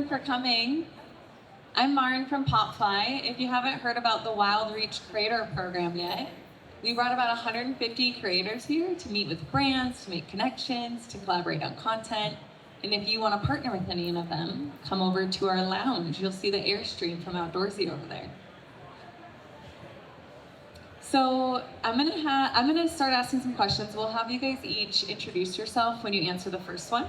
everyone for coming. I'm Marin from Popfly. If you haven't heard about the Wild Reach Creator Program yet, we brought about 150 creators here to meet with brands, to make connections, to collaborate on content. And if you want to partner with any of them, come over to our lounge. You'll see the Airstream from Outdoorsy over there. So I'm gonna start asking some questions. We'll have you guys each introduce yourself when you answer the first one.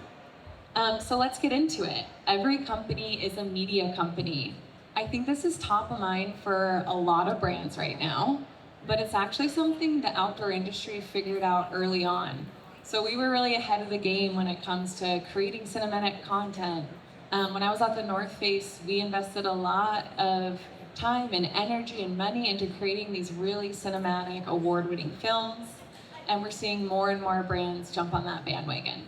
So let's get into it. Every company is a media company. I think this is top of mind for a lot of brands right now, but it's actually something the outdoor industry figured out early on. So we were really ahead of the game when it comes to creating cinematic content. When I was at the North Face, we invested a lot of time and energy and money into creating these really cinematic, award-winning films, and we're seeing more and more brands jump on that bandwagon.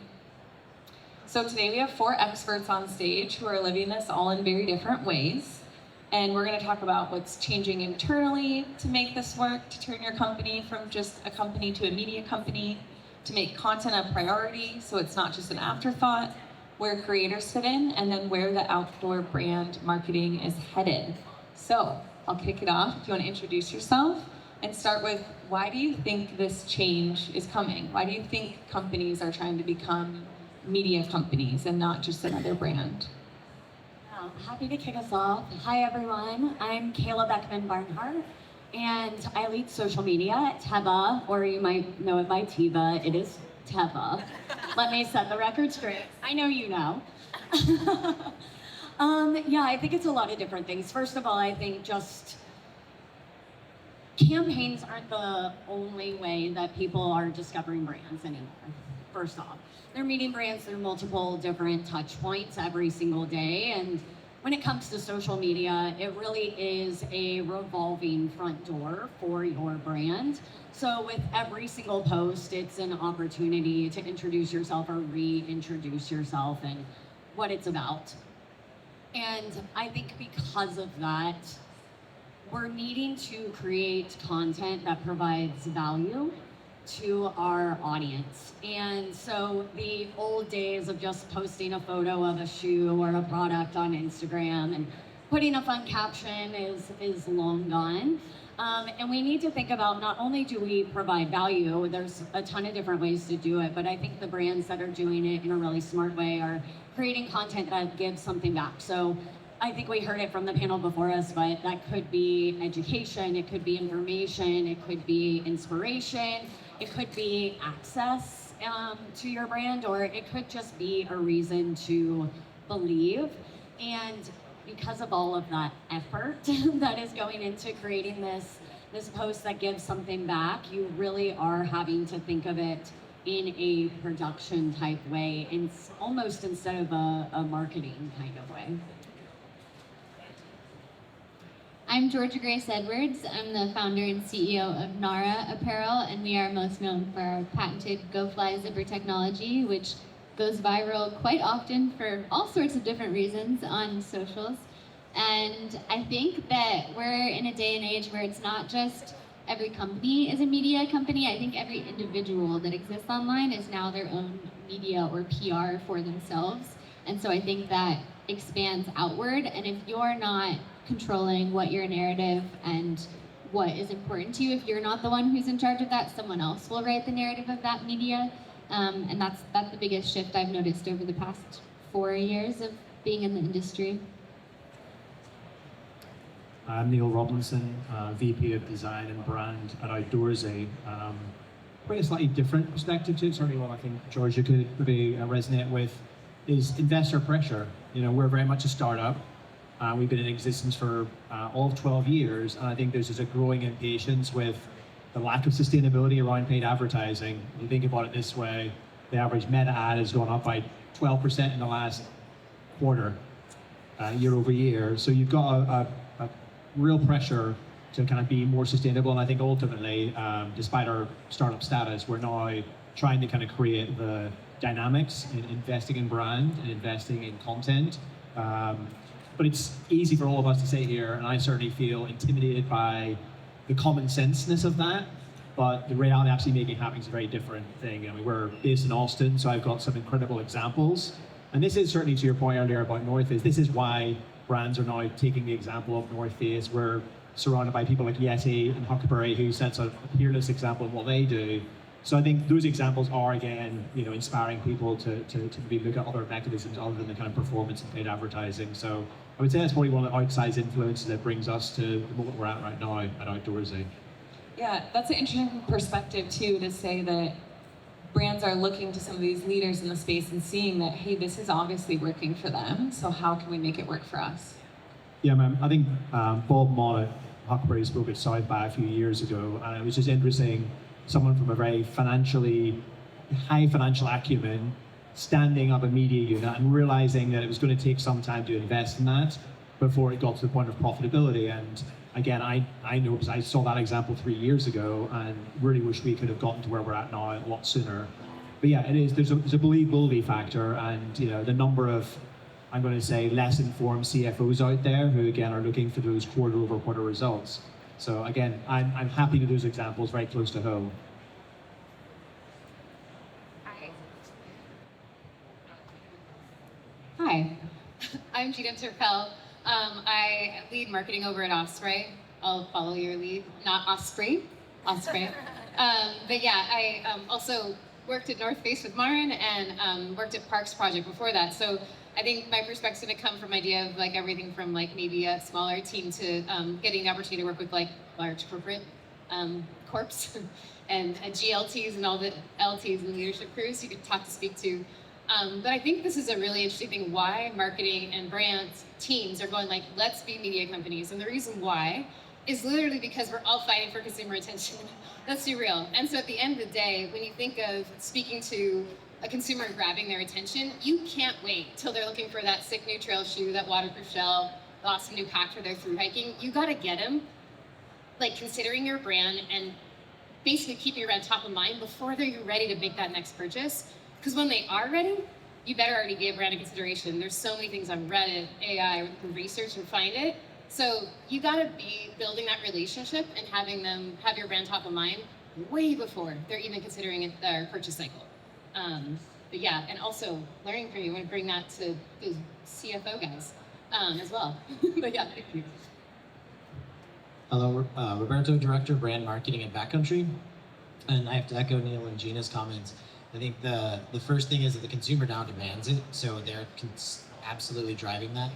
So today we have 4 experts on stage who are living this all in very different ways, and we're going to talk about what's changing internally to make this work, to turn your company from just a company to a media company, to make content a priority so it's not just an afterthought, where creators fit in, and then where the outdoor brand marketing is headed. So I'll kick it off. Do you want to introduce yourself and start with, why do you think this change is coming? Why do you think companies are trying to become media companies and not just another brand? Happy to kick us off. Hi everyone, I'm Kayla Beckman-Barnhart, and I lead social media at Teva, or you might know it by Teva. It is Teva. Let me set the record straight. I know you know. Yeah, I think it's a lot of different things. First of all, I think just campaigns aren't the only way that people are discovering brands anymore. First off, they're meeting brands through multiple different touch points every single day. And when it comes to social media, it really is a revolving front door for your brand. So with every single post, it's an opportunity to introduce yourself or reintroduce yourself and what it's about. And I think because of that, we're needing to create content that provides value to our audience. And so the old days of just posting a photo of a shoe or a product on Instagram and putting a fun caption is long gone. And we need to think about, not only do we provide value, there's a ton of different ways to do it, but I think the brands that are doing it in a really smart way are creating content that gives something back. So I think we heard it from the panel before us, but that could be education, it could be information, it could be inspiration, it could be access to your brand, or it could just be a reason to believe. And because of all of that effort that is going into creating this post that gives something back, you really are having to think of it in a production type way, and almost instead of a marketing kind of way. I'm Georgia Grace Edwards. I'm the founder and CEO of Nara Apparel, and we are most known for our patented Go Fly zipper technology, which goes viral quite often for all sorts of different reasons on socials. And I think that we're in a day and age where it's not just every company is a media company. I think every individual that exists online is now their own media or PR for themselves. And so I think that expands outward. And if you're not controlling what your narrative and what is important to you, if you're not the one who's in charge of that, someone else will write the narrative of that media. And that's the biggest shift I've noticed over the past 4 years of being in the industry. I'm Neil Robinson, VP of Design and Brand at Outdoorsy. Bring a slightly different perspective to it, certainly one I think Georgia could maybe resonate with, is investor pressure. You know, we're very much a startup. We've been in existence for all of 12 years, and I think there's just a growing impatience with the lack of sustainability around paid advertising. If you think about it this way, the average meta ad has gone up by 12% in the last quarter, year over year. So you've got a real pressure to kind of be more sustainable, and I think ultimately, despite our startup status, we're now trying to kind of create the dynamics in investing in brand and investing in content. But it's easy for all of us to say here, and I certainly feel intimidated by the common senseness of that, but the reality of actually making it happen is a very different thing. I mean, we're based in Austin, so I've got some incredible examples And this is certainly to your point earlier about North Face. This is why brands are now taking the example of North Face. We're surrounded by people like Yeti and Huckleberry who sets a peerless example of what they do. So I think those examples are, again, inspiring people to maybe look at other mechanisms other than the kind of performance and paid advertising. So I would say that's probably one of the outsized influences that brings us to the moment we're at right now at Outdoorsy. Yeah, that's an interesting perspective too, to say that brands are looking to some of these leaders in the space and seeing that, hey, this is obviously working for them, so how can we make it work for us? Yeah, man. I think Bob Mott at Huckleberry spoke at South by a few years ago, and it was just interesting. Someone from a very high financial acumen standing up a media unit and realizing that it was going to take some time to invest in that before it got to the point of profitability. And again, I know because I saw that example 3 years ago and really wish we could have gotten to where we're at now a lot sooner. But yeah, it is. There's a believability factor, and the number of, I'm going to say, less informed CFOs out there who again are looking for those quarter-over-quarter results. So again, I'm happy to those examples very close to home. Hi, I'm Gina Turpel. I lead marketing over at Osprey. I'll follow your lead, not Osprey, Osprey. But yeah, I also worked at North Face with Marin and worked at Parks Project before that. So I think my perspective is going to come from idea of like everything from like maybe a smaller team to getting the opportunity to work with like large corporate corps and GLTs and all the LTs and leadership crews you could speak to. But I think this is a really interesting thing, why marketing and brands teams are going like, let's be media companies. And the reason why is literally because we're all fighting for consumer attention. Let's be real. And so at the end of the day, when you think of speaking to a consumer and grabbing their attention, you can't wait till they're looking for that sick new trail shoe, that waterproof shell, the awesome new pack for their through hiking. You gotta get them, like considering your brand and basically keeping your brand top of mind before they're ready to make that next purchase. Because when they are ready, you better already be a brand in consideration. There's so many things on Reddit, AI, where you can research and find it. So you gotta be building that relationship and having them have your brand top of mind way before they're even considering their purchase cycle. But yeah, and also learning from you, I want to bring that to the CFO guys as well. But yeah, thank you. Hello, Roberto, Director, Brand Marketing at Backcountry. And I have to echo Neil and Gina's comments. I think the first thing is that the consumer now demands it, so they're absolutely driving that.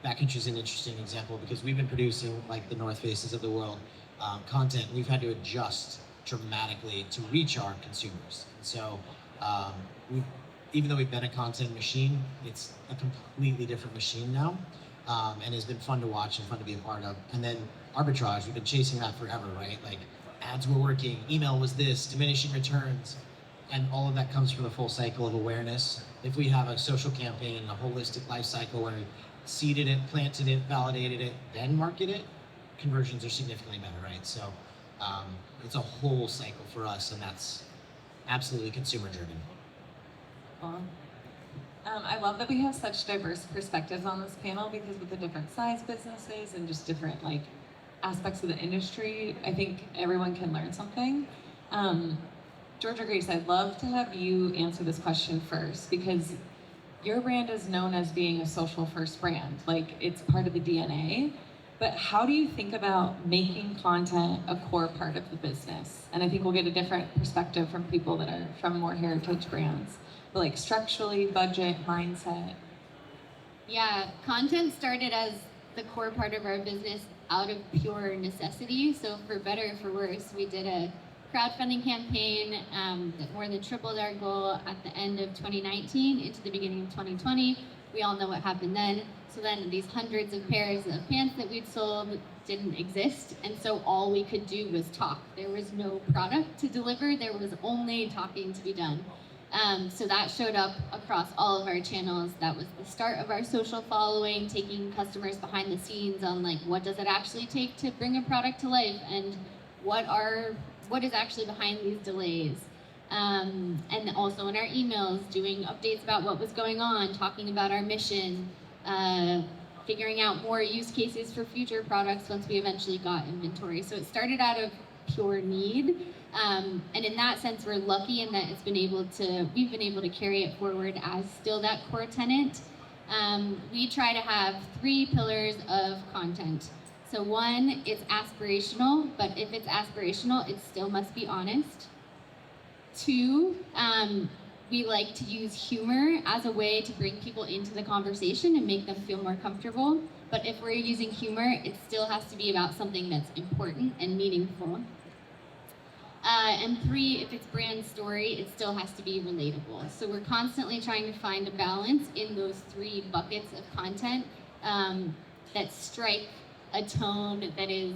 Backcountry is an interesting example because we've been producing, like the North Faces of the world, content. We've had to adjust dramatically to reach our consumers. So even though we've been a content machine, it's a completely different machine now, and it's been fun to watch and fun to be a part of. And then arbitrage, we've been chasing that forever, right? Like ads were working, email was this, diminishing returns, and all of that comes from the full cycle of awareness. If we have a social campaign, a holistic life cycle where we seeded it, planted it, validated it, then market it, conversions are significantly better, right? So it's a whole cycle for us, and that's absolutely consumer driven. I love that we have such diverse perspectives on this panel because with the different size businesses and just different like aspects of the industry, I think everyone can learn something. Georgia Grace, I'd love to have you answer this question first because your brand is known as being a social first brand, like it's part of the DNA. But how do you think about making content a core part of the business? And I think we'll get a different perspective from people that are from more heritage brands. But like structurally, budget, mindset. Yeah, content started as the core part of our business out of pure necessity. So for better or for worse, we did a crowdfunding campaign that more than tripled our goal at the end of 2019 into the beginning of 2020. We all know what happened then. So then these hundreds of pairs of pants that we'd sold didn't exist. And so all we could do was talk. There was no product to deliver. There was only talking to be done. So that showed up across all of our channels. That was the start of our social following, taking customers behind the scenes on like, what does it actually take to bring a product to life? And what is actually behind these delays? And also in our emails, doing updates about what was going on, talking about our mission, figuring out more use cases for future products once we eventually got inventory. So it started out of pure need. And in that sense, we're lucky in that we've been able to carry it forward as still that core tenant. We try to have 3 pillars of content. So one, it's aspirational, but if it's aspirational, it still must be honest. 2, we like to use humor as a way to bring people into the conversation and make them feel more comfortable. But if we're using humor, it still has to be about something that's important and meaningful. And 3, if it's brand story, it still has to be relatable. So we're constantly trying to find a balance in those 3 buckets of content that strike a tone that is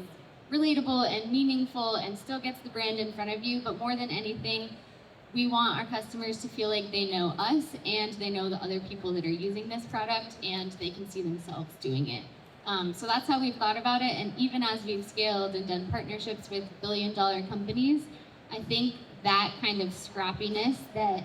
relatable and meaningful and still gets the brand in front of you. But more than anything, we want our customers to feel like they know us and they know the other people that are using this product and they can see themselves doing it. So that's how we've thought about it. And even as we've scaled and done partnerships with billion-dollar companies, I think that kind of scrappiness that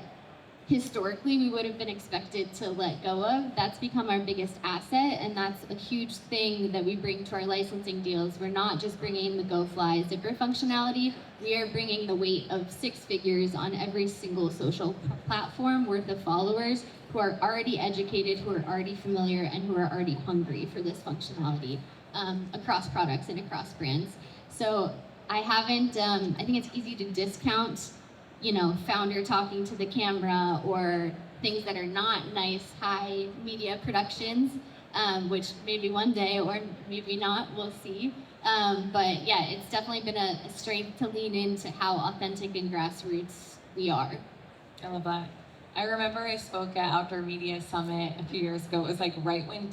historically we would have been expected to let go of, that's become our biggest asset, and that's a huge thing that we bring to our licensing deals. We're not just bringing the GoFly zipper functionality, we are bringing the weight of 6 figures on every single social platform worth of followers who are already educated, who are already familiar, and who are already hungry for this functionality across products and across brands. So I think it's easy to discount founder talking to the camera or things that are not nice, high media productions, which maybe one day or maybe not, we'll see. But yeah, it's definitely been a strength to lean into how authentic and grassroots we are. I love that. I remember I spoke at Outdoor Media Summit a few years ago. It was like right when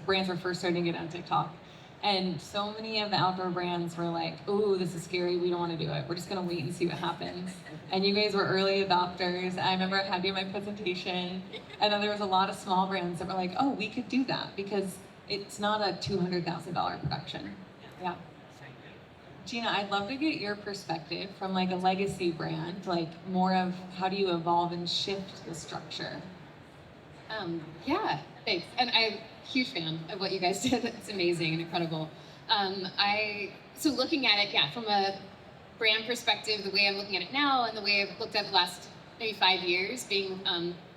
brands were first starting to get on TikTok. And so many of the outdoor brands were like, "Oh, this is scary. We don't want to do it. We're just going to wait and see what happens." And you guys were early adopters. I remember I had you in my presentation. And then there was a lot of small brands that were like, "Oh, we could do that because it's not a $200,000 production." Yeah. Gina, I'd love to get your perspective from like a legacy brand, like more of how do you evolve and shift the structure? Yeah, thanks. And I'm a huge fan of what you guys did. It's amazing and incredible. So looking at it, from a brand perspective, the way I'm looking at it now and the way I've looked at the last maybe 5 years being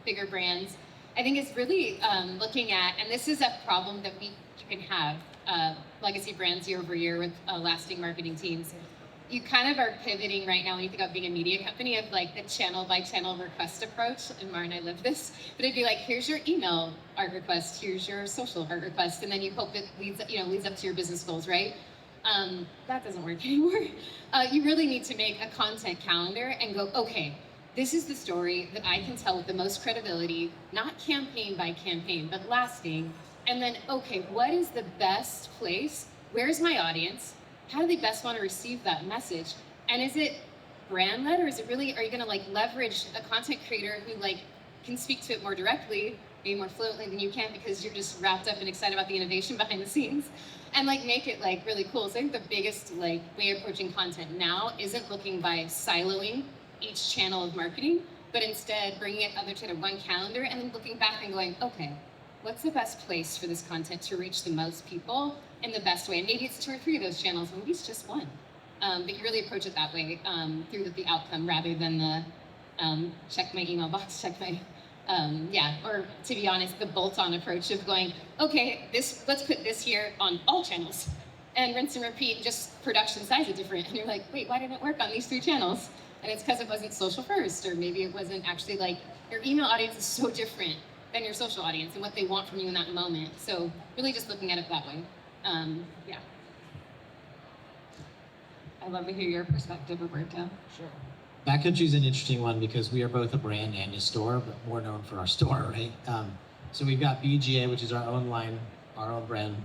bigger brands, I think it's really looking at, and this is a problem that we can have, legacy brands year over year with lasting marketing teams. You kind of are pivoting right now when you think about being a media company of like the channel by channel request approach. And Mara and I live this, but it'd be like, here's your email art request, here's your social art request, and then you hope it leads up to your business goals, right? That doesn't work anymore. You really need to make a content calendar and go, okay, this is the story that I can tell with the most credibility, not campaign by campaign, but lasting. And then, okay, what is the best place? Where's my audience? How do they best want to receive that message? And is it brand led, or is it really, are you going to like leverage a content creator who like can speak to it more directly, maybe more fluently than you can because you're just wrapped up and excited about the innovation behind the scenes, and like make it like really cool? So I think the biggest like way of approaching content now isn't looking by siloing each channel of marketing, but instead bringing it other to one calendar and then looking back and going, okay, what's the best place for this content to reach the most people in the best way? And maybe it's 2 or 3 of those channels, maybe it's just one. But you really approach it that way through the outcome rather than the check my email box, check my, or to be honest, the bolt-on approach of going, okay, let's put this here on all channels and rinse and repeat, just production size is different. And you're like, wait, why didn't it work on these 3 channels? And it's because it wasn't social first, or maybe it wasn't actually like, your email audience is so different than your social audience and what they want from you in that moment. So really just looking at it that way. I'd love to hear your perspective, Roberto. Sure. Backcountry is an interesting one because we are both a brand and a store, but more known for our store, right? So we've got BGA, which is our own line, our own brand,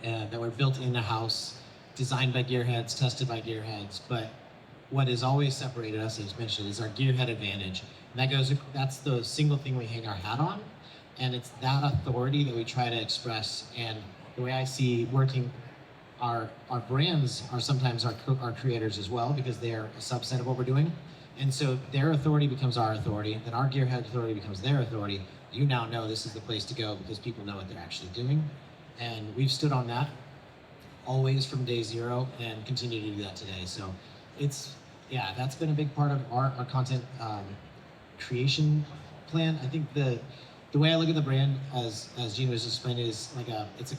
that were built in the house, designed by gearheads, tested by gearheads. But what has always separated us, as mentioned, is our gearhead advantage. And that's the single thing we hang our hat on. And it's that authority that we try to express. And the way I see working, our brands are sometimes our creators as well, because they are a subset of what we're doing. And so their authority becomes our authority, then our gearhead authority becomes their authority. You now know this is the place to go because people know what they're actually doing. And we've stood on that always from day zero and continue to do that today. So it's, yeah, that's been a big part of our content creation plan. I think the way I look at the brand, as Gina was explaining, is like it's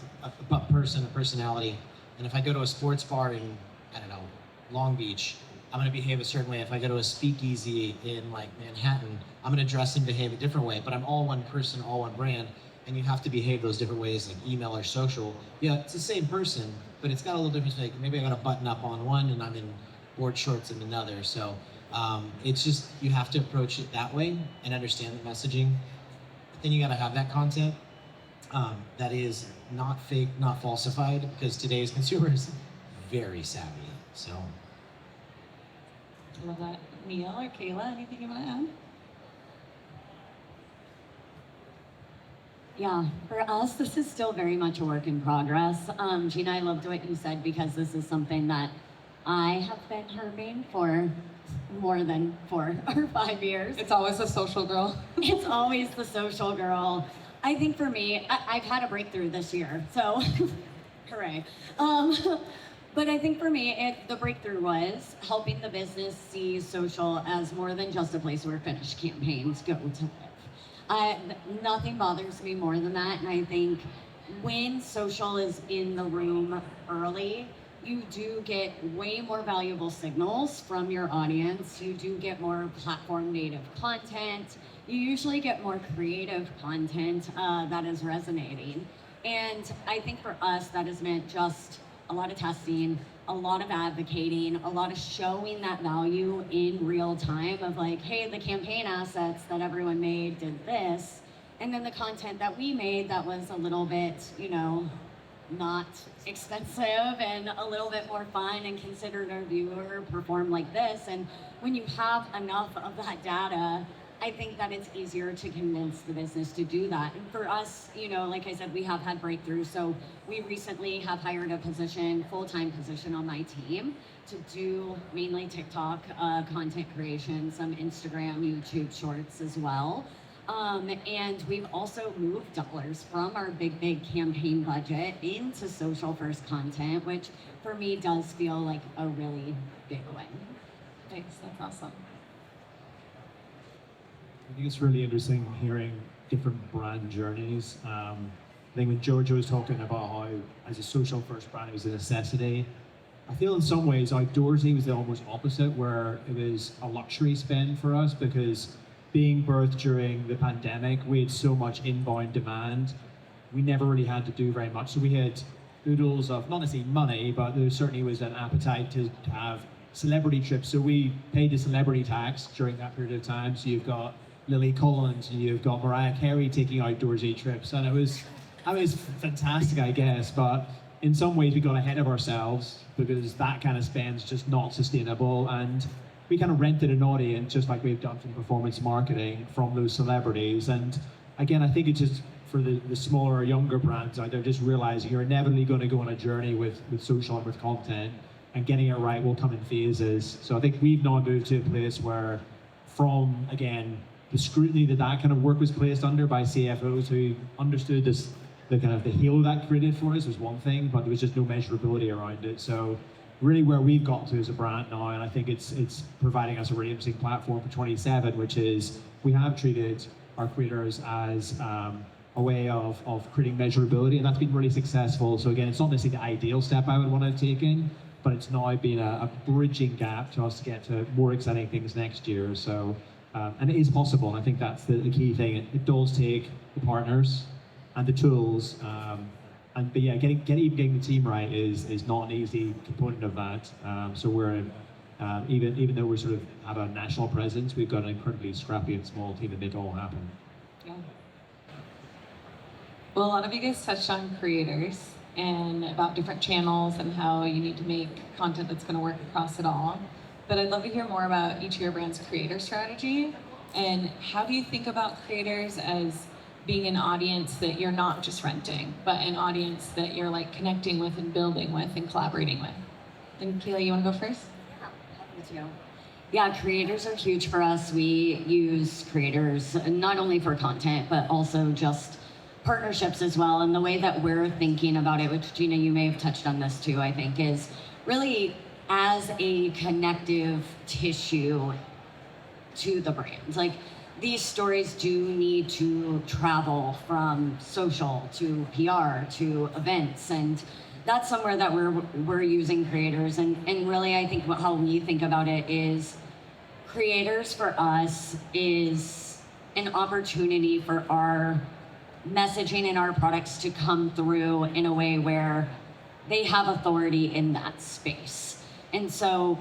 a person, a personality. And if I go to a sports bar in, I don't know, Long Beach, I'm gonna behave a certain way. If I go to a speakeasy in like Manhattan, I'm gonna dress and behave a different way. But I'm all one person, all one brand, and you have to behave those different ways, like email or social. Yeah, it's the same person, but it's got a little difference. Like maybe I got a button up on one, and I'm in board shorts in another. So it's just you have to approach it that way and understand the messaging. Then you got to have that content that is not fake, not falsified, because today's consumer is very savvy. So. I love that. Neil or Kayla, anything you want to add? Yeah, for us, this is still very much a work in progress. Gina, I loved what you said because this is something that I have been herming for more than 4 or 5 years. It's always a social girl. It's always the social girl. I think for me, I've had a breakthrough this year, so hooray. But I think for me, the breakthrough was helping the business see social as more than just a place where finished campaigns go to live. Nothing bothers me more than that, and I think when social is in the room early, you do get way more valuable signals from your audience. You do get more platform native content. You usually get more creative content that is resonating. And I think for us, that has meant just a lot of testing, a lot of advocating, a lot of showing that value in real time of like, hey, the campaign assets that everyone made did this. And then the content that we made that was a little bit, you know, not expensive and a little bit more fun and considered our viewer perform like this. And when you have enough of that data, I think that it's easier to convince the business to do that. And for us, you know, like I said, we have had breakthroughs. So we recently have hired a position, full-time position on my team to do mainly TikTok content creation, some Instagram, YouTube shorts as well. And we've also moved dollars from our big campaign budget into social first content, which for me does feel like a really big win. Thanks, that's awesome. I think it's really interesting hearing different brand journeys. I think when Georgia was talking about how, as a social first brand, it was a necessity. I feel in some ways outdoorsy was the almost opposite, where it was a luxury spend for us because being birthed during the pandemic, we had so much inbound demand. We never really had to do very much. So we had oodles of, not necessarily money, but there certainly was an appetite to have celebrity trips. So we paid the celebrity tax during that period of time. So you've got Lily Collins and you've got Mariah Carey taking outdoorsy trips. And it was fantastic, I guess. But in some ways we got ahead of ourselves because that kind of spend's just not sustainable. And we kind of rented an audience, just like we've done from performance marketing, from those celebrities. And again, I think it's just for the smaller, younger brands out there, just realizing you're inevitably going to go on a journey with social and with content, and getting it right will come in phases. So I think we've now moved to a place where, from, again, the scrutiny that kind of work was placed under by CFOs who understood this, the kind of the halo that created for us was one thing, but there was just no measurability around it. So really where we've got to as a brand now, and I think it's providing us a really interesting platform for 27, which is we have treated our creators as a way of creating measurability, and that's been really successful. So again, it's not necessarily the ideal step I would want to have taken, but it's now been a bridging gap to us to get to more exciting things next year. So, and it is possible, and I think that's the key thing. It does take the partners and the tools, but yeah, getting the team right is not an easy component of that. So we're even though we sort of have a national presence, we've got an incredibly scrappy and small team to make it all happen. Yeah. Well, a lot of you guys touched on creators and about different channels and how you need to make content that's going to work across it all. But I'd love to hear more about each of your brand's creator strategy, and how do you think about creators as being an audience that you're not just renting, but an audience that you're like connecting with and building with and collaborating with. And Kayla, you want to go first? Yeah, creators are huge for us. We use creators not only for content, but also just partnerships as well. And the way that we're thinking about it, which Gina, you may have touched on this too, I think, is really as a connective tissue to the brands. Like, these stories do need to travel from social to PR to events, and that's somewhere that we're using creators. And really, I think how we think about it is creators for us is an opportunity for our messaging and our products to come through in a way where they have authority in that space. And so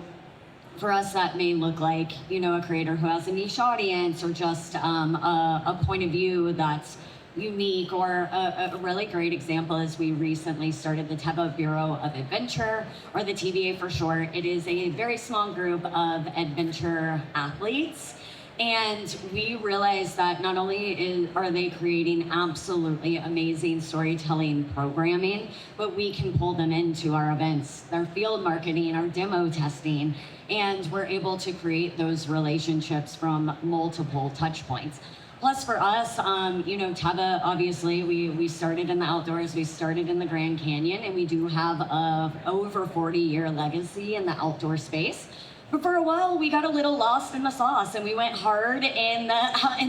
for us, that may look like, you know, a creator who has a niche audience, or just a point of view that's unique. Or a really great example is we recently started the Teva Bureau of Adventure, or the TVA for short. It is a very small group of adventure athletes. And we realized that not only are they creating absolutely amazing storytelling programming, but we can pull them into our events, their field marketing, our demo testing, and we're able to create those relationships from multiple touch points. Plus for us, you know, Teva, obviously, we started in the outdoors, we started in the Grand Canyon, and we do have a over 40-year legacy in the outdoor space. But for a while, we got a little lost in the sauce, and we went hard in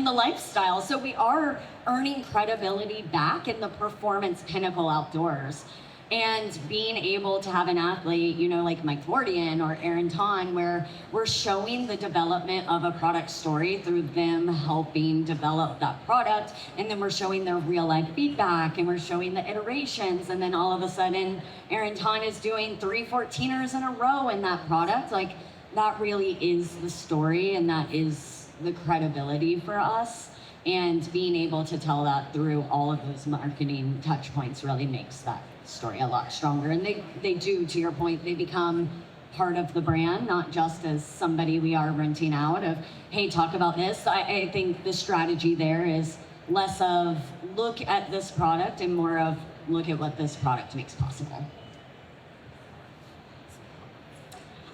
the lifestyle. So we are earning credibility back in the performance pinnacle outdoors. And being able to have an athlete, you know, like Mike Wardian or Aaron Ton, where we're showing the development of a product story through them helping develop that product, and then we're showing their real life feedback, and we're showing the iterations, and then all of a sudden, Aaron Ton is doing 3 14ers in a row in that product. Like, that really is the story, and that is the credibility for us. And being able to tell that through all of those marketing touch points really makes that story a lot stronger. And they do, to your point, they become part of the brand, not just as somebody we are renting out of, hey, talk about this. I think the strategy there is less of look at this product and more of look at what this product makes possible.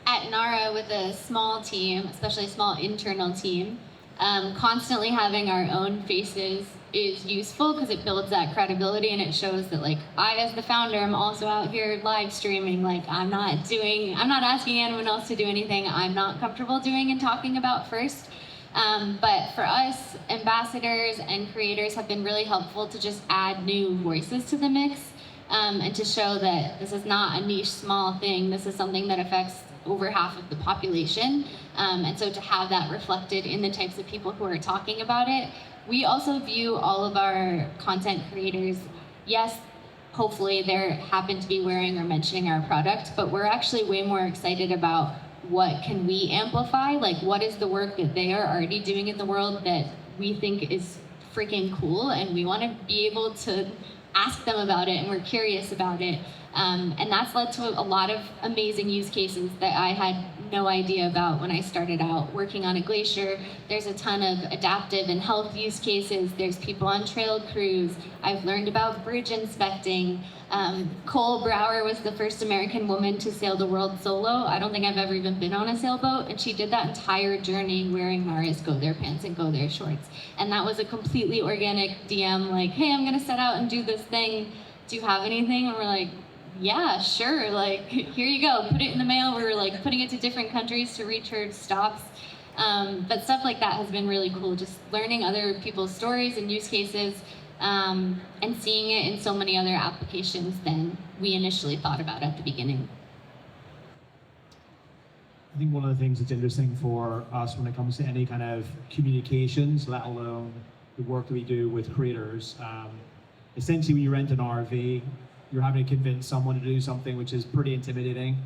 At NARA, with a small team, especially a small internal team, constantly having our own faces is useful because it builds that credibility, and it shows that, like, I as the founder am also out here live streaming. Like, I'm not asking anyone else to do anything I'm not comfortable doing and talking about first. But for us, ambassadors and creators have been really helpful to just add new voices to the mix, and to show that this is not a niche small thing. This is something that affects over half of the population. And so to have that reflected in the types of people who are talking about it. We also view all of our content creators, yes, hopefully they happen to be wearing or mentioning our product, but we're actually way more excited about what can we amplify, like what is the work that they are already doing in the world that we think is freaking cool, and we want to be able to ask them about it, and we're curious about it. And that's led to a lot of amazing use cases that I had no idea about when I started out working on a glacier. There's a ton of adaptive and health use cases. There's people on trail crews. I've learned about bridge inspecting. Cole Brower was the first American woman to sail the world solo. I don't think I've ever even been on a sailboat, and she did that entire journey wearing Mara's Go There pants and Go There shorts. And that was a completely organic DM, like, hey, I'm gonna set out and do this thing. Do you have anything? And we're like, yeah, sure, like, here you go, put it in the mail. We were like putting it to different countries to recharge stops. But stuff like that has been really cool, just learning other people's stories and use cases, and seeing it in so many other applications than we initially thought about at the beginning. I think one of the things that's interesting for us when it comes to any kind of communications, let alone the work that we do with creators, essentially when you rent an RV, you're having to convince someone to do something which is pretty intimidating.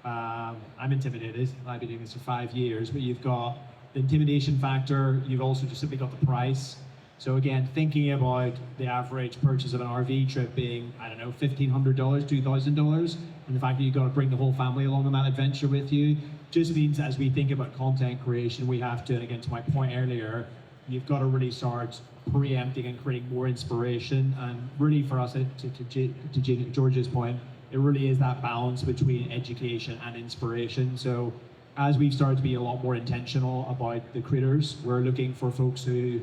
I'm intimidated. I've been doing this for 5 years, but you've got the intimidation factor. You've also just simply got the price. So again, thinking about the average purchase of an RV trip being, I don't know, $1,500, $2,000, and the fact that you've got to bring the whole family along on that adventure with you, just means that as we think about content creation, we have to, and again, to my point earlier, you've got to really start preempting and creating more inspiration. And really for us, to George's point, it really is that balance between education and inspiration. So as we've started to be a lot more intentional about the creators, we're looking for folks who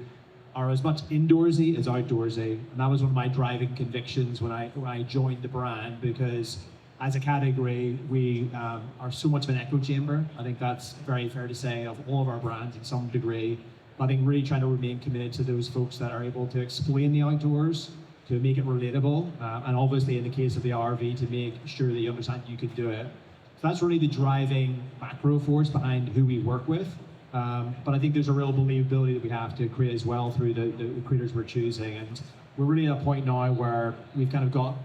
are as much indoorsy as outdoorsy, and that was one of my driving convictions when I joined the brand, because as a category we are so much of an echo chamber. I think that's very fair to say of all of our brands in some degree. But I think really trying to remain committed to those folks that are able to explain the outdoors, to make it relatable, and obviously in the case of the RV, to make sure that you understand you can do it. So that's really the driving macro force behind who we work with. But I think there's a real believability that we have to create as well through the creators we're choosing. And we're really at a point now where we've kind of got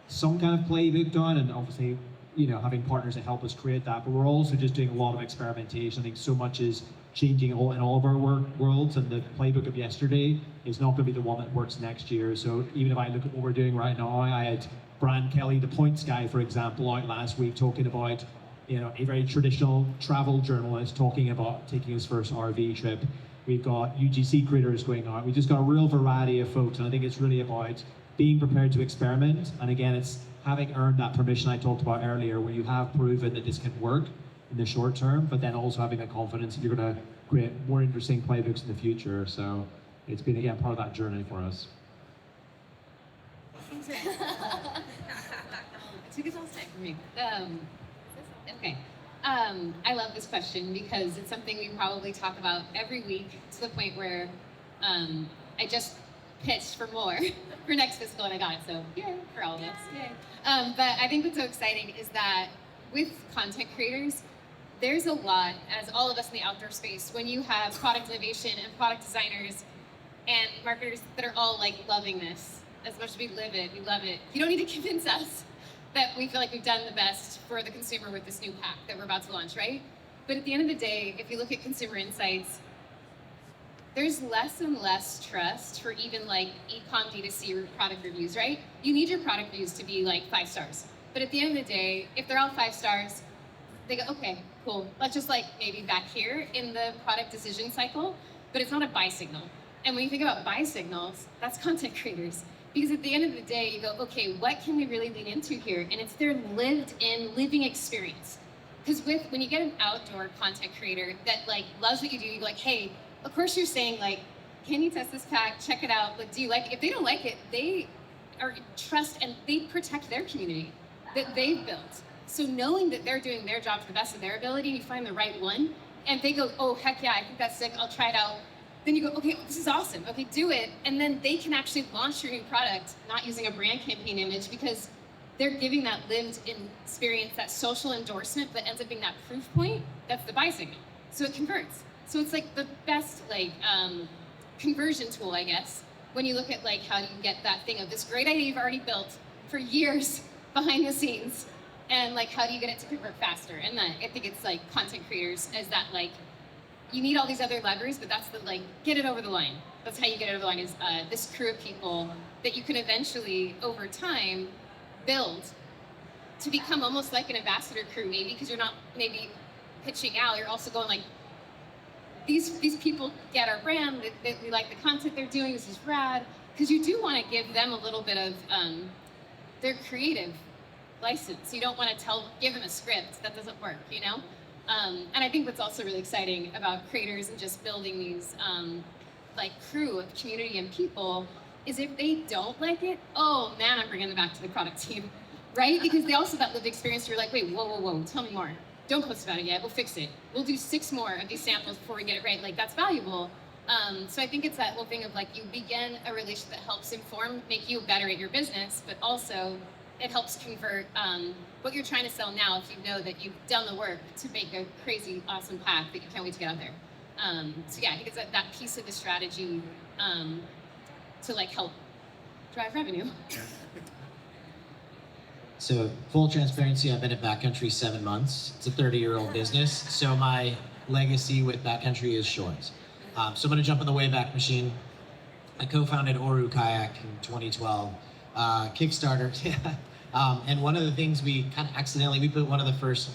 some kind of playbook done, and obviously, having partners that help us create that. But we're also just doing a lot of experimentation. I think so much is changing in all of our worlds, and the playbook of yesterday is not going to be the one that works next year. So even if I look at what we're doing right now, I had Brian Kelly, the points guy, for example, out last week talking about, a very traditional travel journalist talking about taking his first RV trip. We've got UGC creators going out. We just got a real variety of folks, and I think it's really about being prepared to experiment. And again, it's having earned that permission I talked about earlier, where you have proven that this can work in the short term, but then also having the confidence that you're going to create more interesting playbooks in the future. So it's been, again, part of that journey for us. It took us all time for me. Okay. I love this question because it's something we probably talk about every week, to the point where I just pitched for more for next fiscal and I got it. So yay for all of us. Yay. But I think what's so exciting is that with content creators, there's a lot, as all of us in the outdoor space, when you have product innovation and product designers and marketers that are all like loving this. As much as we live it, we love it. You don't need to convince us that we feel like we've done the best for the consumer with this new pack that we're about to launch, right? But at the end of the day, if you look at consumer insights, there's less and less trust for even like e-com D2C product reviews, right? You need your product reviews to be like 5 stars. But at the end of the day, if they're all 5 stars, they go, okay, cool. Let's just like maybe back here in the product decision cycle, but it's not a buy signal. And when you think about buy signals, that's content creators. Because at the end of the day, you go, okay, what can we really lean into here? And it's their living experience. Because when you get an outdoor content creator that like loves what you do, you go like, hey, of course you're saying like, can you test this pack? Check it out. Like, do you like it? If they don't like it, they are trust and they protect their community that they've built. So knowing that they're doing their job to the best of their ability, you find the right one, and they go, oh, heck yeah, I think that's sick, I'll try it out. Then you go, okay, this is awesome, okay, do it. And then they can actually launch your new product, not using a brand campaign image, because they're giving that lived experience, that social endorsement that ends up being that proof point, that's the buy signal. So it converts. So it's like the best like conversion tool, I guess, when you look at like how do you get that thing of this great idea you've already built for years behind the scenes, and like how do you get it to convert faster? And that, I think it's like content creators as that like, you need all these other levers, but that's the like, get it over the line. That's how you get it over the line, is this crew of people that you can eventually, over time, build to become almost like an ambassador crew, maybe, because you're not maybe pitching out, you're also going like, these people get our brand, that we like the content they're doing, this is rad, because you do want to give them a little bit of their creative license. You don't want to give them a script, that doesn't work, you know? And I think what's also really exciting about creators and just building these like crew of community and people is if they don't like it, oh man, I'm bringing them back to the product team, right? Because they also have that lived experience. You're like, wait, whoa, tell me more. Don't post about it yet. We'll fix it. We'll do 6 more of these samples before we get it right. Like that's valuable. So I think it's that whole thing of like you begin a relationship that helps inform, make you better at your business, but also it helps convert what you're trying to sell now if you know that you've done the work to make a crazy, awesome pack that you can't wait to get out there. So yeah, I think it's that piece of the strategy to like help drive revenue. So full transparency, I've been at Backcountry 7 months. It's a 30-year-old business, so my legacy with Backcountry is short. So I'm gonna jump in the Wayback Machine. I co-founded Oru Kayak in 2012. Kickstarter, and one of the things we kind of accidentally, we put one of the first,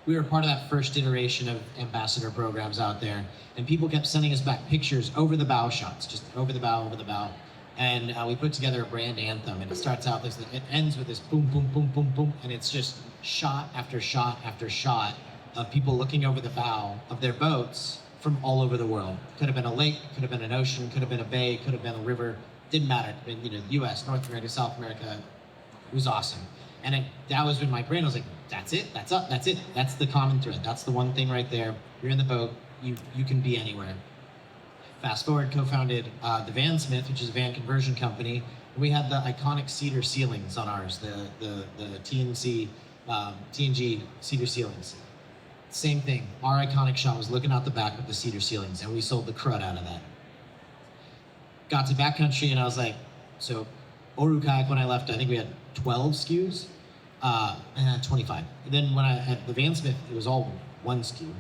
we were part of that first iteration of ambassador programs out there, and people kept sending us back pictures over the bow shots, just over the bow. And we put together a brand anthem, and it starts out this, it ends with this boom, boom, boom, boom, boom, and it's just shot after shot after shot of people looking over the bow of their boats from all over the world. Could have been a lake, could have been an ocean, could have been a bay, could have been a river. Didn't matter. It could have been, U.S., North America, South America. It was awesome. And that was when my brain was like, that's it, that's it. That's the common thread. That's the one thing right there. You're in the boat, you can be anywhere. Fast forward, co-founded the Vansmith, which is a van conversion company. We had the iconic cedar ceilings on ours, the TNG cedar ceilings. Same thing. Our iconic shot was looking out the back with the cedar ceilings, and we sold the crud out of that. Got to backcountry, and I was like, so Oru Kayak, when I left, I think we had 12 SKUs, 25. And then when I at the Vansmith, it was all one SKU.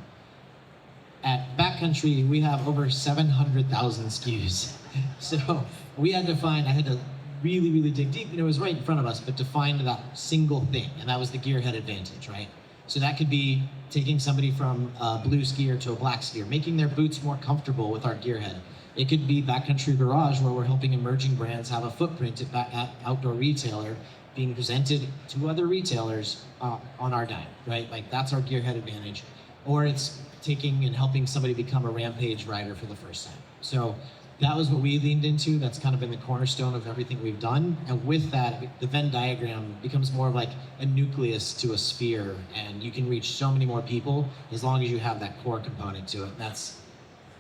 At backcountry, we have over 700,000 SKUs. So I had to really, really dig deep, and it was right in front of us, but to find that single thing, and that was the gearhead advantage, right? So that could be taking somebody from a blue skier to a black skier, making their boots more comfortable with our gearhead. It could be Backcountry Garage, where we're helping emerging brands have a footprint at outdoor retailer being presented to other retailers on our dime, right? Like that's our gearhead advantage. Or it's taking and helping somebody become a Rampage rider for the first time. So that was what we leaned into. That's kind of been the cornerstone of everything we've done. And with that, the Venn diagram becomes more of like a nucleus to a sphere, and you can reach so many more people as long as you have that core component to it. That's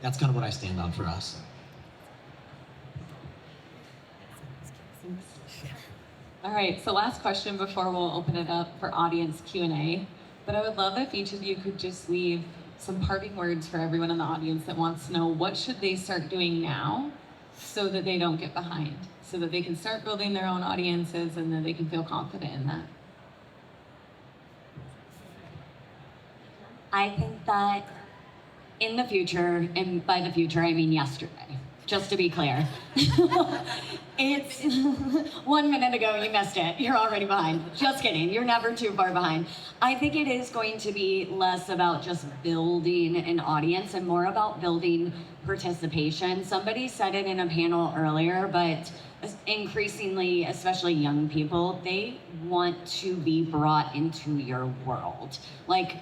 kind of what I stand on for us. All right, so last question before we'll open it up for audience Q&A. But I would love if each of you could just leave some parting words for everyone in the audience that wants to know what should they start doing now so that they don't get behind, so that they can start building their own audiences and that they can feel confident in that. I think that in the future, and by the future I mean yesterday, just to be clear. It's 1 minute ago, you missed it. You're already behind. Just kidding. You're never too far behind. I think it is going to be less about just building an audience and more about building participation. Somebody said it in a panel earlier, but increasingly, especially young people, they want to be brought into your world, like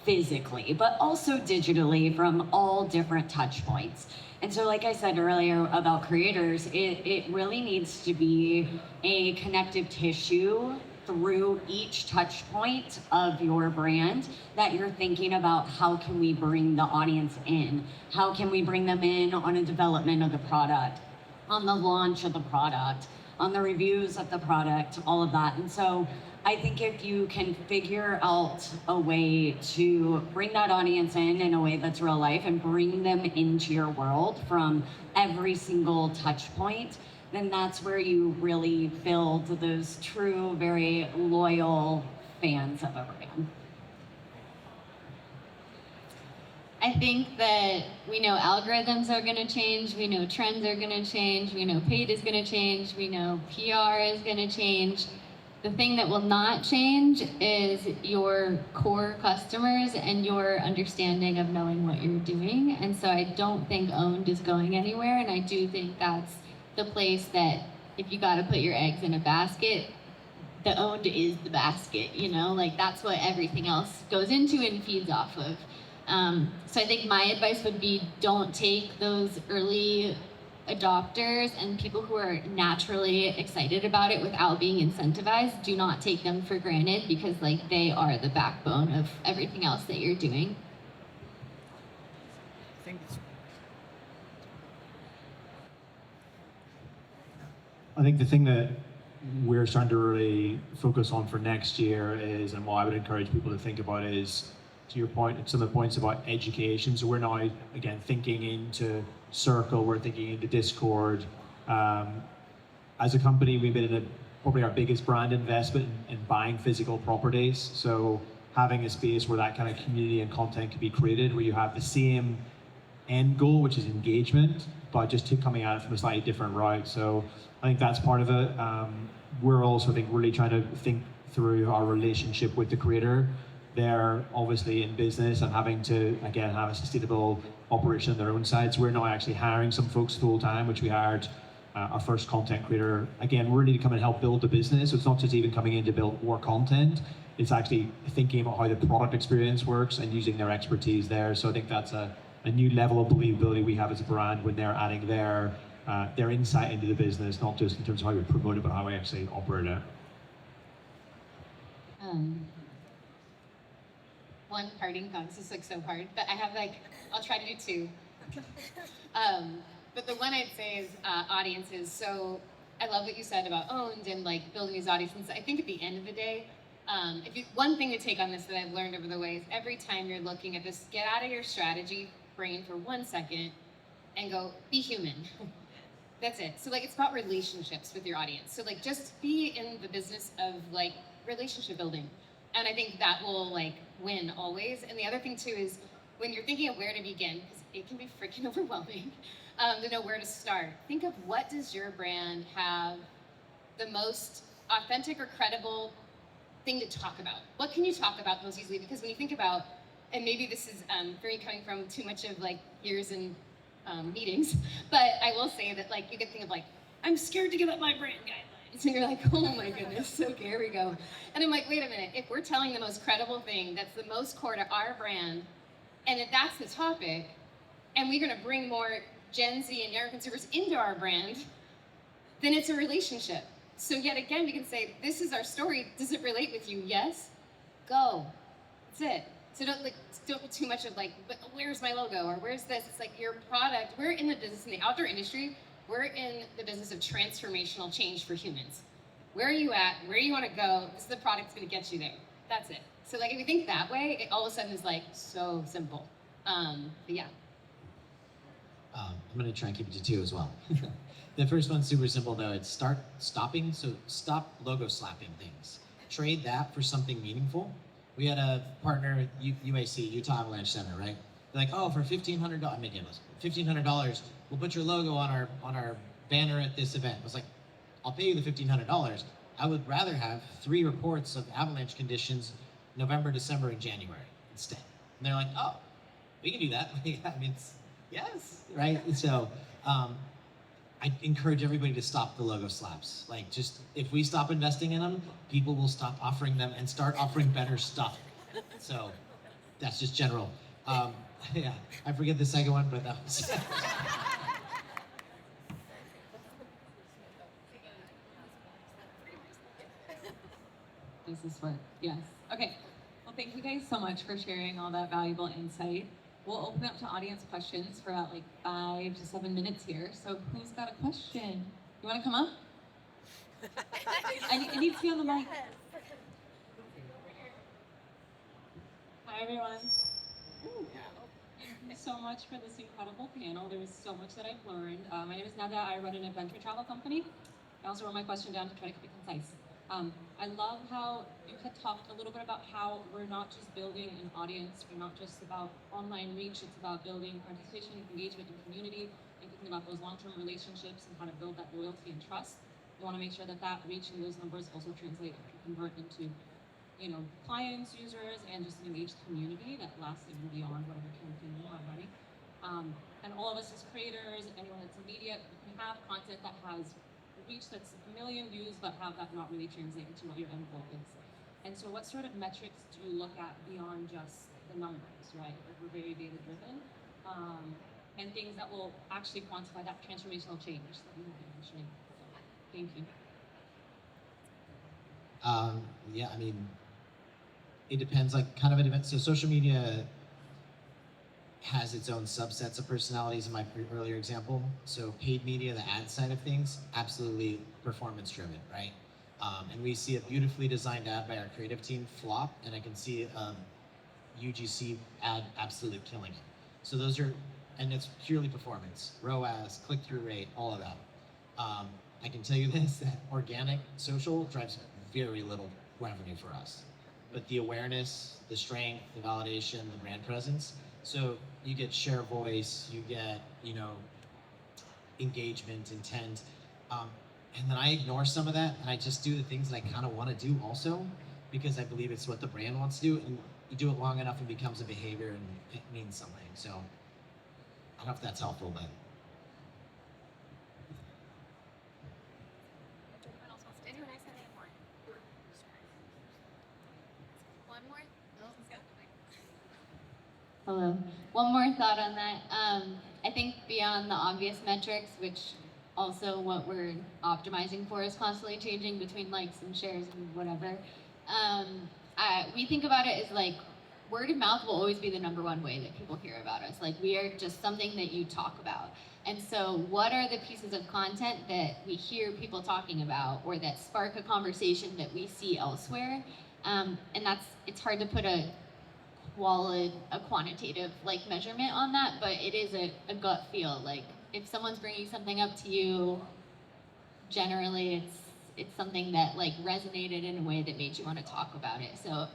physically, but also digitally from all different touch points. And so like I said earlier about creators, it really needs to be a connective tissue through each touch point of your brand that you're thinking about how can we bring the audience in? How can we bring them in on a development of the product, on the launch of the product, on the reviews of the product, all of that. And so I think if you can figure out a way to bring that audience in a way that's real life and bring them into your world from every single touch point, then that's where you really build those true, very loyal fans of a brand. I think that we know algorithms are going to change, we know trends are going to change, we know paid is going to change, we know PR is going to change. The thing that will not change is your core customers and your understanding of knowing what you're doing. And so I don't think owned is going anywhere. And I do think that's the place that if you got to put your eggs in a basket, the owned is the basket, you know, like that's what everything else goes into and feeds off of. So I think my advice would be don't take those early adopters and people who are naturally excited about it without being incentivized. Do not take them for granted because like they are the backbone of everything else that you're doing. I think the thing that we're starting to really focus on for next year is, and what I would encourage people to think about is, to your point, some of the points about education. So we're now, again, thinking into Circle, we're thinking into Discord. As a company, we've been in probably our biggest brand investment in buying physical properties. So having a space where that kind of community and content can be created, where you have the same end goal, which is engagement, but just coming at it from a slightly different route. So I think that's part of it. We're also, I think, really trying to think through our relationship with the creator. They're obviously in business and having to, again, have a sustainable operation on their own side. So we're now actually hiring some folks full time, which we hired our first content creator, again, really to come and help build the business. So it's not just even coming in to build more content, it's actually thinking about how the product experience works and using their expertise there. So I think that's a a new level of believability we have as a brand when they're adding their insight into the business, not just in terms of how we promote it, but how we actually operate it. One parting thought. This is like so hard, but I have I'll try to do two. But the one I'd say is audiences. So I love what you said about owned and like building these audiences. I think at the end of the day, one thing to take on this that I've learned over the way is every time you're looking at this, get out of your strategy brain for 1 second and go, be human. That's it. So like it's about relationships with your audience. So like just be in the business of like relationship building. And I think that will like win always. And the other thing too is when you're thinking of where to begin, because it can be freaking overwhelming to know where to start. Think of what does your brand have the most authentic or credible thing to talk about? What can you talk about most easily? Because when you think about, and maybe this is very coming from too much of like years in meetings, but I will say that like you can think of like, I'm scared to give up my brand guidelines. And you're like, oh my goodness, okay, here we go. And I'm like, wait a minute, if we're telling the most credible thing that's the most core to our brand, and if that's the topic, and we're gonna bring more Gen Z and younger consumers into our brand, then it's a relationship. So yet again, we can say, this is our story. Does it relate with you? Yes? Go. That's it. So don't be too much of like, but where's my logo or where's this? It's like your product. We're in the business, in the outdoor industry, we're in the business of transformational change for humans. Where are you at? Where you want to go? This is the product that's going to get you there. That's it. So like if you think that way, it all of a sudden is like so simple. But yeah. I'm going to try and keep it to two as well. The first one's super simple though. It's stopping. So stop logo slapping things. Trade that for something meaningful. We had a partner, UAC, Utah Avalanche Center, right? They're like, oh, for $1,500, I mean, $1,500, we'll put your logo on our banner at this event. I was like, I'll pay you the $1,500. I would rather have 3 reports of avalanche conditions November, December, and January instead. And they're like, oh, we can do that. I mean, yes, right? So I encourage everybody to stop the logo slaps. Like, just if we stop investing in them, people will stop offering them and start offering better stuff. So that's just general. Yeah, I forget the second one, but that was. Does this work? Yes. Okay. Well, thank you guys so much for sharing all that valuable insight. We'll open up to audience questions for about like 5 to 7 minutes here. So who's got a question? You want to come up? I need to be on the mic. Hi everyone. Thank you so much for this incredible panel. There was so much that I've learned. My name is Nada. I run an adventure travel company. I also wrote my question down to try to keep it concise. I love how you had talked a little bit about how we're not just building an audience, we're not just about online reach, it's about building participation, engagement, and community, and thinking about those long-term relationships and how to build that loyalty and trust. We want to make sure that that reach and those numbers also translate and convert into, you know, clients, users, and just an engaged community that lasts even beyond whatever campaign you are running. And all of us as creators, anyone that's in media, we have content that has reach that's 1 million views but have that not really translated to what your end goal is. And so what sort of metrics do you look at beyond just the numbers, right? Like we're very data driven, and things that will actually quantify that transformational change that you were mentioning. So, thank you. Yeah, I mean, it depends, like kind of an event. So social media has its own subsets of personalities in my earlier example. So paid media, the ad side of things, absolutely performance driven, right? And we see a beautifully designed ad by our creative team flop, and I can see UGC ad absolutely killing it. So those are, and it's purely performance, ROAS, click-through rate, all of that. I can tell you this, that organic social drives very little revenue for us. But the awareness, the strength, the validation, the brand presence, so you get share voice, you get, you know, engagement, intent, and then I ignore some of that and I just do the things that I kind of want to do also because I believe it's what the brand wants to do, and you do it long enough it becomes a behavior and it means something. So I don't know if that's helpful, but. Anyone else have any more? One more? Hello. One more thought on that. I think beyond the obvious metrics, which also what we're optimizing for is constantly changing between likes and shares and whatever. We think about it as like word of mouth will always be the number one way that people hear about us. Like we are just something that you talk about. And so what are the pieces of content that we hear people talking about or that spark a conversation that we see elsewhere? And it's hard to put a quantitative like measurement on that, but it is a gut feel. Like if someone's bringing something up to you, generally it's something that like resonated in a way that made you want to talk about it. So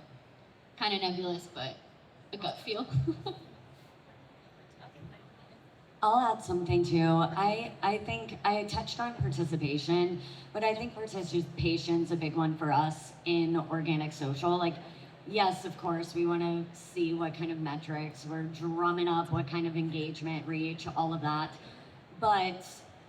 kind of nebulous, but a gut feel. I'll add something too. I think I touched on participation, but I think participation's a big one for us in organic social. Like, yes, of course, we want to see what kind of metrics we're drumming up, what kind of engagement, reach, all of that. But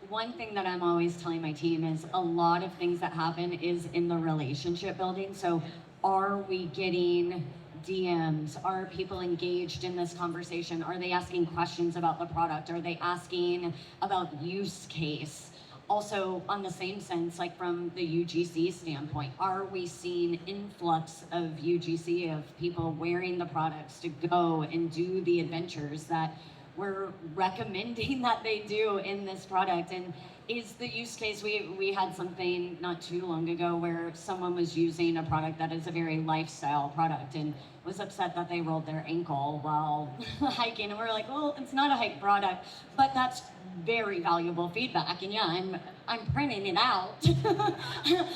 one thing that I'm always telling my team is a lot of things that happen is in the relationship building. So are we getting DMs? Are people engaged in this conversation? Are they asking questions about the product? Are they asking about use case? Also, on the same sense, like from the UGC standpoint, are we seeing influx of UGC, of people wearing the products to go and do the adventures that we're recommending that they do in this product? And is the use case, we had something not too long ago where someone was using a product that is a very lifestyle product and was upset that they rolled their ankle while hiking, and we're like, well, it's not a hike product, but that's very valuable feedback. And yeah, I'm printing it out.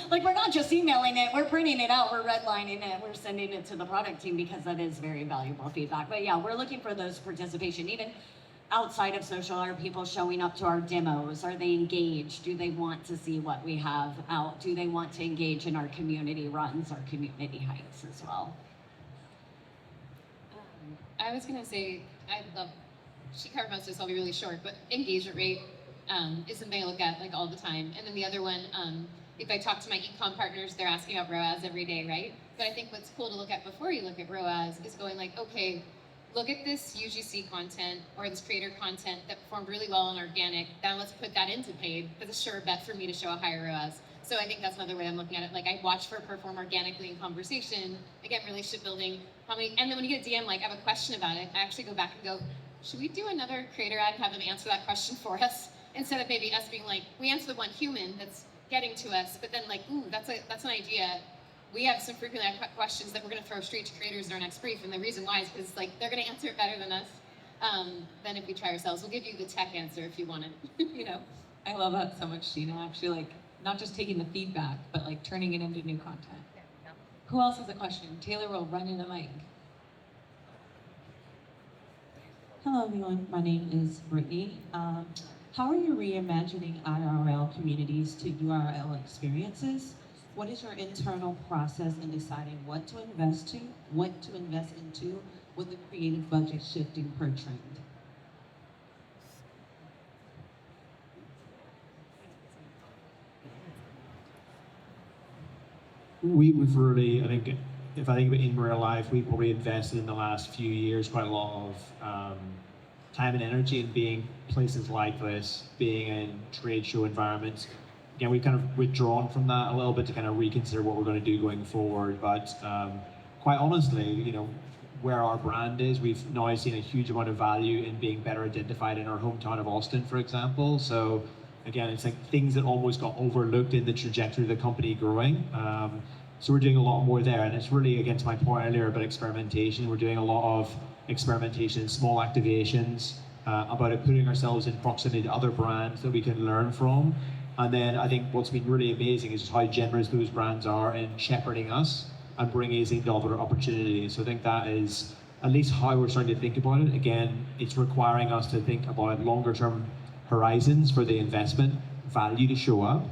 Like we're not just emailing it, we're printing it out, we're redlining it, we're sending it to the product team because that is very valuable feedback. But yeah, we're looking for those participation. Even outside of social, are people showing up to our demos? Are they engaged? Do they want to see what we have out? Do they want to engage in our community runs, our community hikes as well? I was gonna say, I love, she covered most of this, I'll be really short, but engagement rate is something I look at like all the time. And then the other one, if I talk to my e-com partners, they're asking about ROAS every day, right? But I think what's cool to look at before you look at ROAS is going like, okay, look at this UGC content or this creator content that performed really well on organic, now let's put that into paid. That's a sure bet for me to show a higher ROAS. So I think that's another way I'm looking at it. Like I watch for perform organically in conversation, again, relationship building, and then when you get a DM, like I have a question about it, I actually go back and go, should we do another creator ad and have them answer that question for us? Instead of maybe us being like, we answer the one human that's getting to us, but then like, ooh, that's an idea. We have some frequently asked questions that we're gonna throw straight to creators in our next brief, and the reason why is because like they're gonna answer it better than us. Than if we try ourselves. We'll give you the tech answer if you want it, you know. I love that so much, Sheena. Actually, like not just taking the feedback, but like turning it into new content. Who else has a question? Taylor will run in the mic. Hello everyone, my name is Brittany. How are you reimagining IRL communities to URL experiences? What is your internal process in deciding what to invest into, with the creative budget shifting per trend? We've really, I think, if I think about in real life, we've probably invested in the last few years quite a lot of time and energy in being places like this, being in trade show environments. Again, we've kind of withdrawn from that a little bit to kind of reconsider what we're going to do going forward. But quite honestly, you know, where our brand is, we've now seen a huge amount of value in being better identified in our hometown of Austin, for example. So again, it's like things that almost got overlooked in the trajectory of the company growing. So we're doing a lot more there, and it's really, again, to my point earlier about experimentation, we're doing a lot of experimentation in small activations, about it putting ourselves in proximity to other brands that we can learn from. And then I think what's been really amazing is just how generous those brands are in shepherding us and bringing us into other opportunities. So I think that is at least how we're starting to think about it. Again, it's requiring us to think about longer term horizons for the investment value to show up.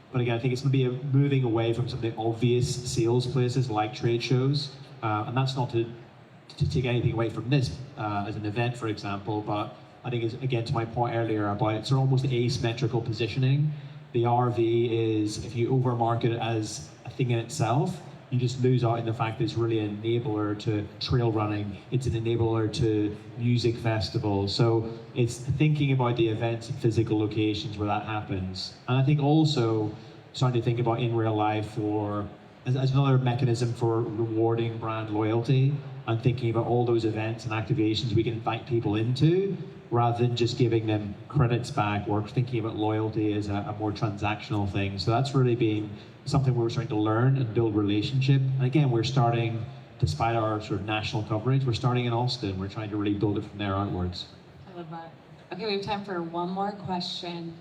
But again, I think it's going to be a moving away from some of the obvious sales places like trade shows. And that's not to take anything away from this as an event, for example, but I think it's, again, to my point earlier about it's almost asymmetrical positioning. The RV is, if you overmarket it as a thing in itself, you just lose out in the fact that it's really an enabler to trail running, it's an enabler to music festivals. So it's thinking about the events and physical locations where that happens. And I think also starting to think about in real life for as another mechanism for rewarding brand loyalty and thinking about all those events and activations we can invite people into rather than just giving them credits back. We're thinking about loyalty as a more transactional thing. So that's really been something we're starting to learn and build relationship. And again, we're starting, despite our sort of national coverage, we're starting in Austin. We're trying to really build it from there outwards. I love that. Okay, we have time for one more question.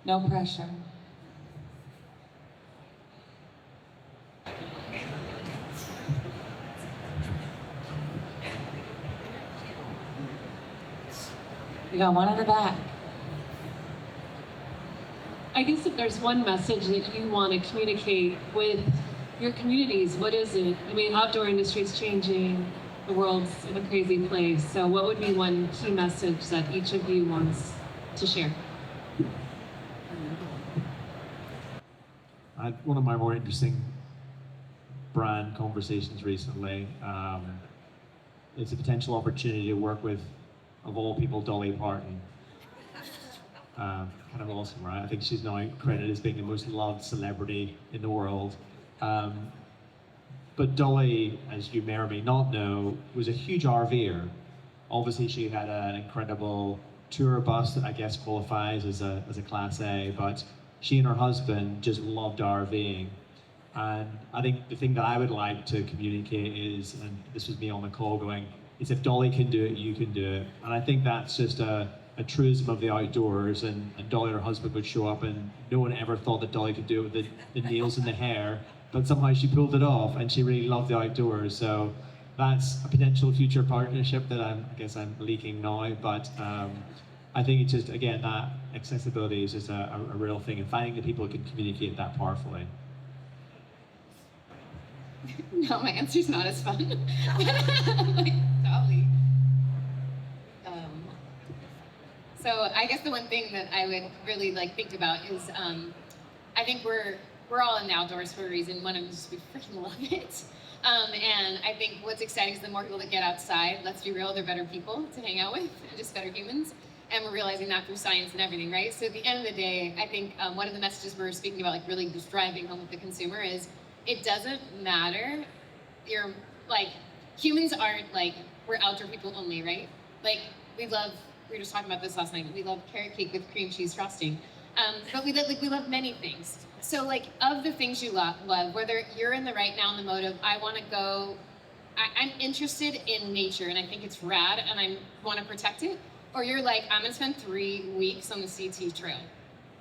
No pressure. We got one in the back. I guess if there's one message that you want to communicate with your communities, what is it? I mean, outdoor industry is changing. The world's in a crazy place. So what would be one key message that each of you wants to share? I had one of my more interesting brand conversations recently. It's a potential opportunity to work with, of all people, Dolly Parton. Kind of awesome, right? I think she's now credited as being the most loved celebrity in the world. But Dolly, as you may or may not know, was a huge RVer. Obviously, she had an incredible tour bus that I guess qualifies as a Class A, but she and her husband just loved RVing. And I think the thing that I would like to communicate is, and this was me on the call going, is if Dolly can do it, you can do it. And I think that's just a truism of the outdoors, and Dolly and her husband would show up and no one ever thought that Dolly could do it with the nails in the hair, but somehow she pulled it off and she really loved the outdoors. So that's a potential future partnership that I guess I'm leaking now, but I think it's just, again, that accessibility is just a real thing, and finding the people who can communicate that powerfully. No, my answer's not as fun. Like, Dolly. So I guess the one thing that I would really like think about is, I think we're all in the outdoors for a reason. One of them is we freaking love it. And I think what's exciting is the more people that get outside, let's be real, they're better people to hang out with and just better humans. And we're realizing that through science and everything, right? So at the end of the day, I think one of the messages we're speaking about, like really just driving home with the consumer, is it doesn't matter. You're like, humans aren't like, we're outdoor people only, right? Like, we were just talking about this last night. We love carrot cake with cream cheese frosting. But we love many things. So like, of the things you love, whether you're in the right now in the mode of, I want to go, I'm interested in nature and I think it's rad and I want to protect it, or you're like, I'm gonna spend 3 weeks on the CT trail.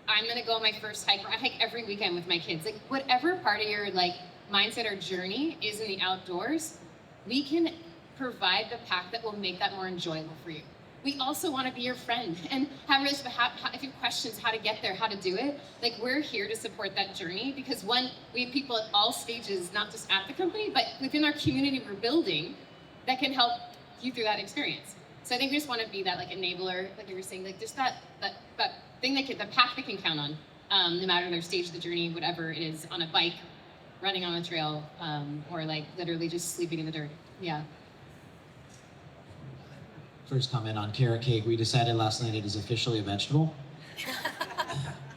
I'm gonna go on my first hike, or I hike every weekend with my kids. Like, whatever part of your like mindset or journey is in the outdoors, we can provide the pack that will make that more enjoyable for you. We also want to be your friend and have if you have questions how to get there, how to do it, like, we're here to support that journey, because one, we have people at all stages, not just at the company, but within our community we're building, that can help you through that experience. So I think we just want to be that like enabler, like you were saying, like just that thing the pack they can count on, no matter their stage of the journey, whatever it is, on a bike, running on a trail, or like literally just sleeping in the dirt. Yeah. First comment on carrot cake. We decided last night it is officially a vegetable.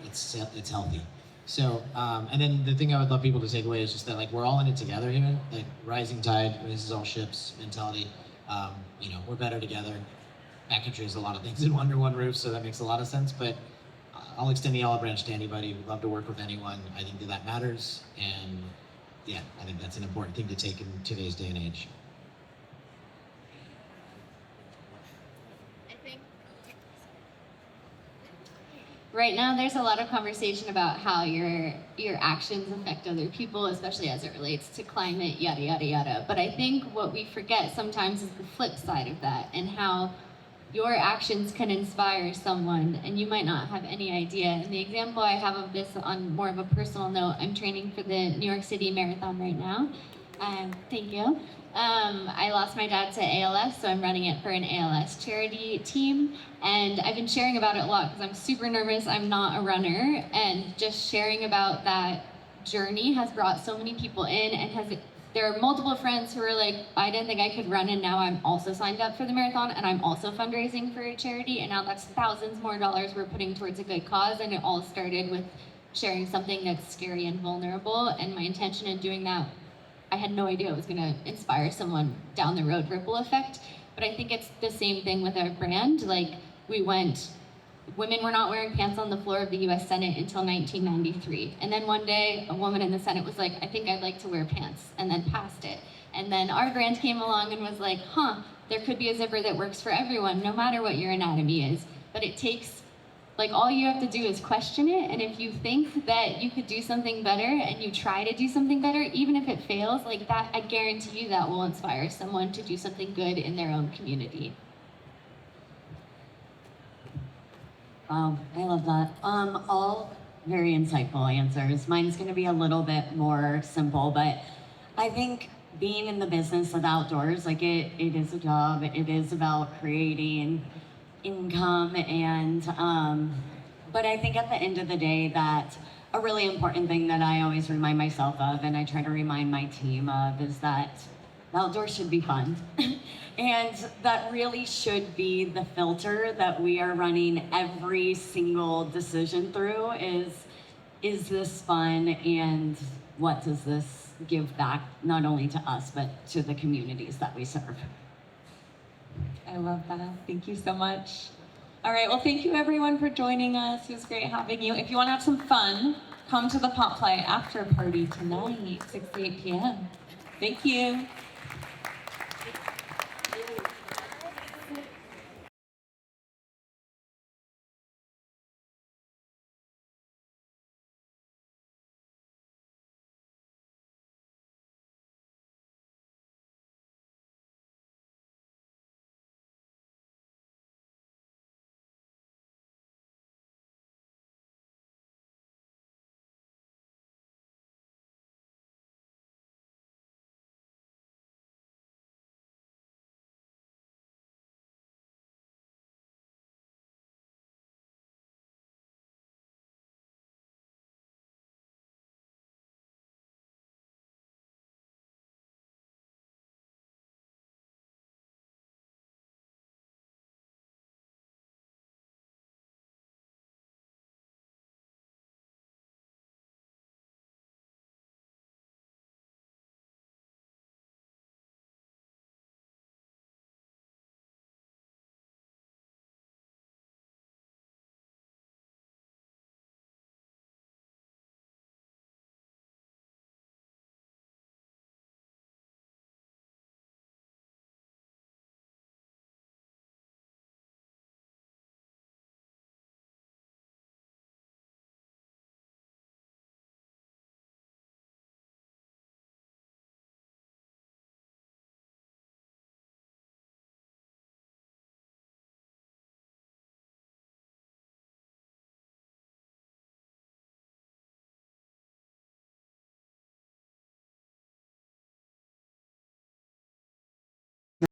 It's healthy. So, and then the thing I would love people to take away is just that, like, we're all in it together here. Like, rising tide raises all ships mentality. You know, we're better together. Backcountry is a lot of things in under one roof, so that makes a lot of sense. But I'll extend the olive branch to anybody. We'd love to work with anyone. I think that matters, and yeah, I think that's an important thing to take in today's day and age. Right now, there's a lot of conversation about how your actions affect other people, especially as it relates to climate, yada, yada, yada. But I think what we forget sometimes is the flip side of that, and how your actions can inspire someone, and you might not have any idea. And the example I have of this on more of a personal note, I'm training for the New York City Marathon right now. Thank you. I lost my dad to ALS, so I'm running it for an ALS charity team. And I've been sharing about it a lot because I'm super nervous. I'm not a runner. And just sharing about that journey has brought so many people in and there are multiple friends who are like, I didn't think I could run, and now I'm also signed up for the marathon, and I'm also fundraising for a charity, and now that's thousands more dollars we're putting towards a good cause. And it all started with sharing something that's scary and vulnerable. And my intention in doing that, I had no idea it was going to inspire someone down the road, ripple effect. But I think it's the same thing with our brand. Like, women were not wearing pants on the floor of the US Senate until 1993. And then one day, a woman in the Senate was like, I think I'd like to wear pants, and then passed it. And then our brand came along and was like, there could be a zipper that works for everyone, no matter what your anatomy is. But it takes, like, all you have to do is question it. And if you think that you could do something better and you try to do something better, even if it fails, like that, I guarantee you that will inspire someone to do something good in their own community. I love that. All very insightful answers. Mine's going to be a little bit more simple, but I think being in the business of outdoors, like it is a job. It is about creating income, and but I think at the end of the day, that a really important thing that I always remind myself of, and I try to remind my team of, is that the outdoors should be fun. And that really should be the filter that we are running every single decision through is this fun, and what does this give back, not only to us, but to the communities that we serve. I love that. Thank you so much. All right, well, thank you everyone for joining us. It was great having you. If you want to have some fun, come to the Pop Play after party tonight, 6 to 8 p.m. Thank you.